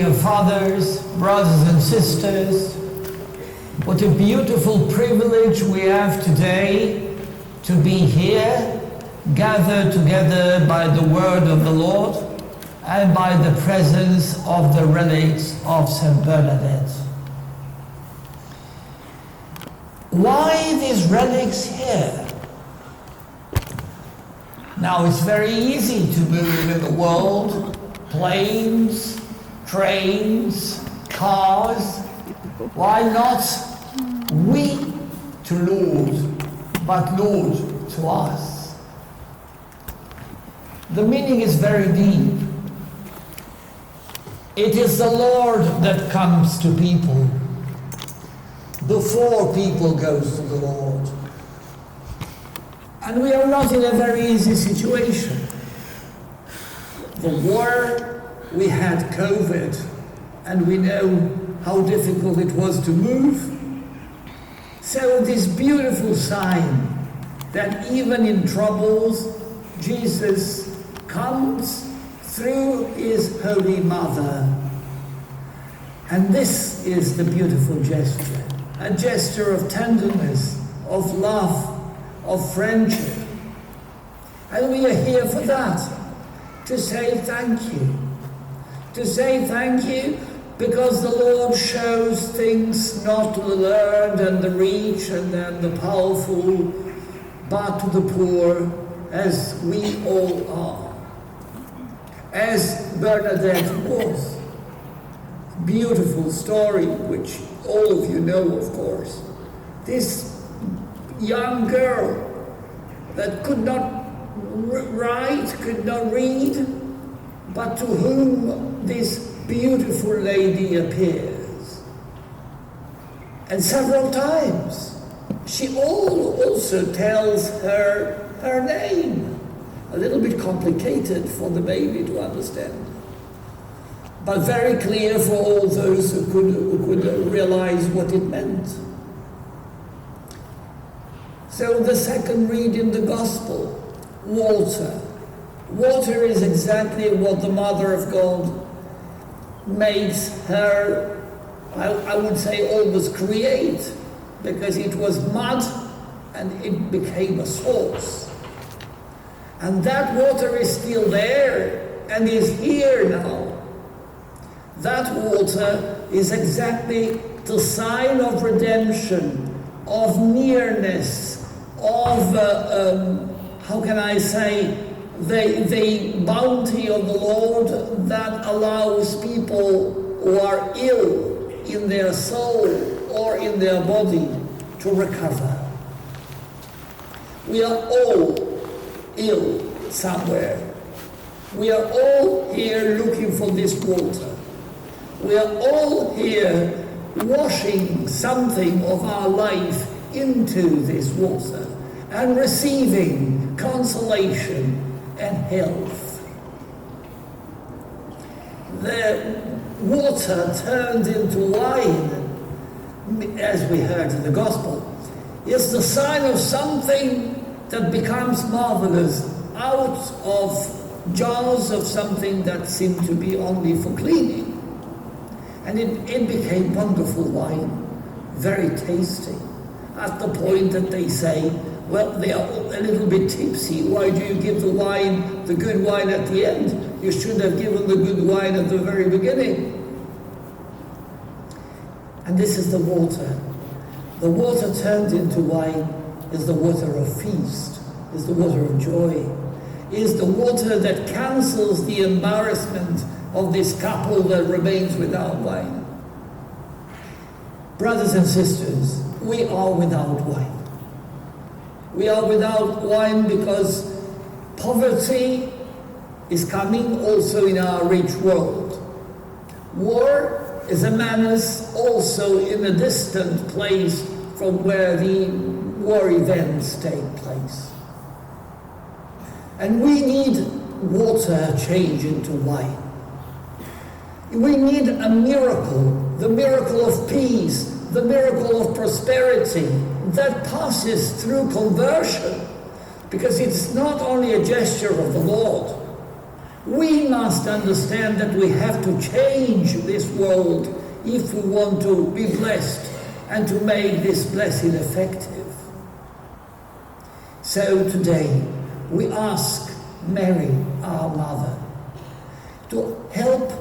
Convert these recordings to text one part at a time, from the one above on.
dear fathers, brothers and sisters, what a beautiful privilege we have today to be here, gathered together by the word of the Lord and by the presence of the relics of St. Bernadette. Why these relics here? Now it's very easy to move in the world, planes, trains, cars. Why not we to Lord, but Lord to us? The meaning is very deep. It is the Lord that comes to people before people goes to the Lord. And we are not in a very easy situation. The war, we had COVID, and we know how difficult it was to move. So this beautiful sign that even in troubles, Jesus comes through his Holy Mother. And this is the beautiful gesture, a gesture of tenderness, of love, of friendship. And we are here for that, to say thank you. To say thank you because the Lord shows things not to the learned and the rich and the powerful, but to the poor, as we all are. As Bernadette was. Beautiful story, which all of you know, of course. This young girl that could not write, could not read, but to whom this beautiful lady appears. And several times she also tells her name. A little bit complicated for the baby to understand, but very clear for all those who could realize what it meant. So the second read in the Gospel, water. Water is exactly what the Mother of God makes her, I would say, almost create, because it was mud and it became a source. And that water is still there and is here now. That water is exactly the sign of redemption, of nearness, of, how can I say, the bounty of the Lord that allows people who are ill in their soul or in their body to recover. We are all ill somewhere. We are all here looking for this water. We are all here washing something of our life into this water and receiving consolation and health. The water turned into wine, as we heard in the Gospel, is the sign of something that becomes marvelous out of jars of something that seemed to be only for cleaning. And it became wonderful wine, very tasty, at the point that they say, well, they are a little bit tipsy. Why do you give the wine, the good wine, at the end? You should have given the good wine at the very beginning. And this is the water. The water turned into wine is the water of feast, is the water of joy, is the water that cancels the embarrassment of this couple that remains without wine. Brothers and sisters, we are without wine. We are without wine because poverty is coming also in our rich world. War is a menace also in a distant place from where the war events take place. And we need water changed into wine. We need a miracle, the miracle of peace, the miracle of prosperity that passes through conversion, because it's not only a gesture of the Lord, We must understand that we have to change this world if we want to be blessed and to make this blessing effective. So today we ask Mary, our Mother, to help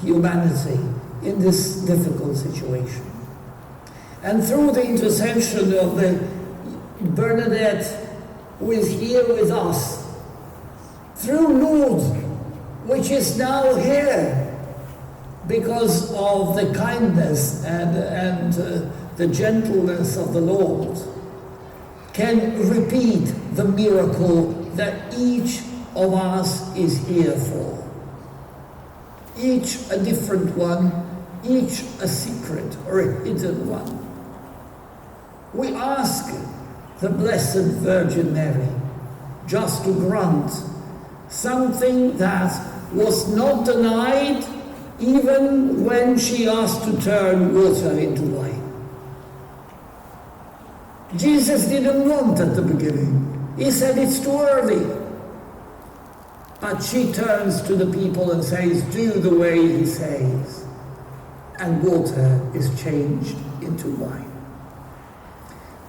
humanity in this difficult situation. And through the intercession of the Bernadette, who is here with us, through Lourdes, which is now here because of the kindness and the gentleness of the Lord, can repeat the miracle that each of us is here for. Each a different one, each a secret or a hidden one. We ask the Blessed Virgin Mary just to grant something that was not denied even when she asked to turn water into wine. Jesus didn't want at the beginning. He said it's too early. But she turns to the people and says, do the way he says. And water is changed into wine.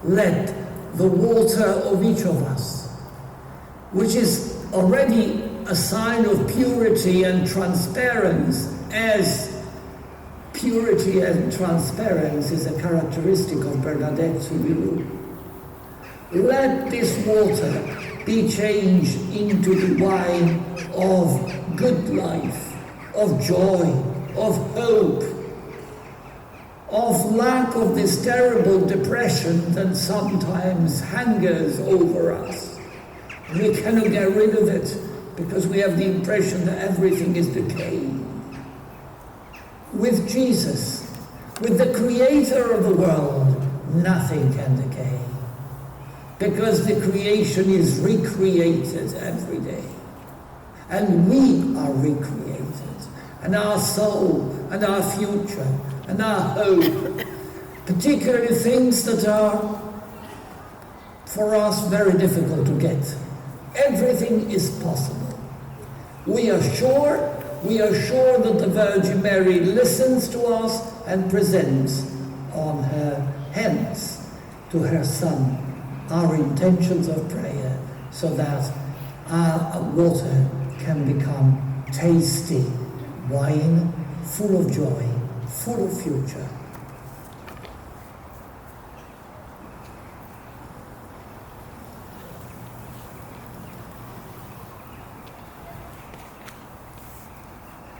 Let the water of each of us, which is already a sign of purity and transparency, as purity and transparency is a characteristic of Bernadette Soubirous. Let this water be changed into the wine of good life, of joy, of hope, of lack of this terrible depression that sometimes hangers over us. We cannot get rid of it because we have the impression that everything is decaying. With Jesus, with the Creator of the world, nothing can decay, because the creation is recreated every day. And we are recreated, and our soul, and our future, and our hope, particularly things that are, for us, very difficult to get. Everything is possible. We are sure that the Virgin Mary listens to us and presents on her hands to her Son our intentions of prayer, so that our water can become tasty wine, full of joy, full of future.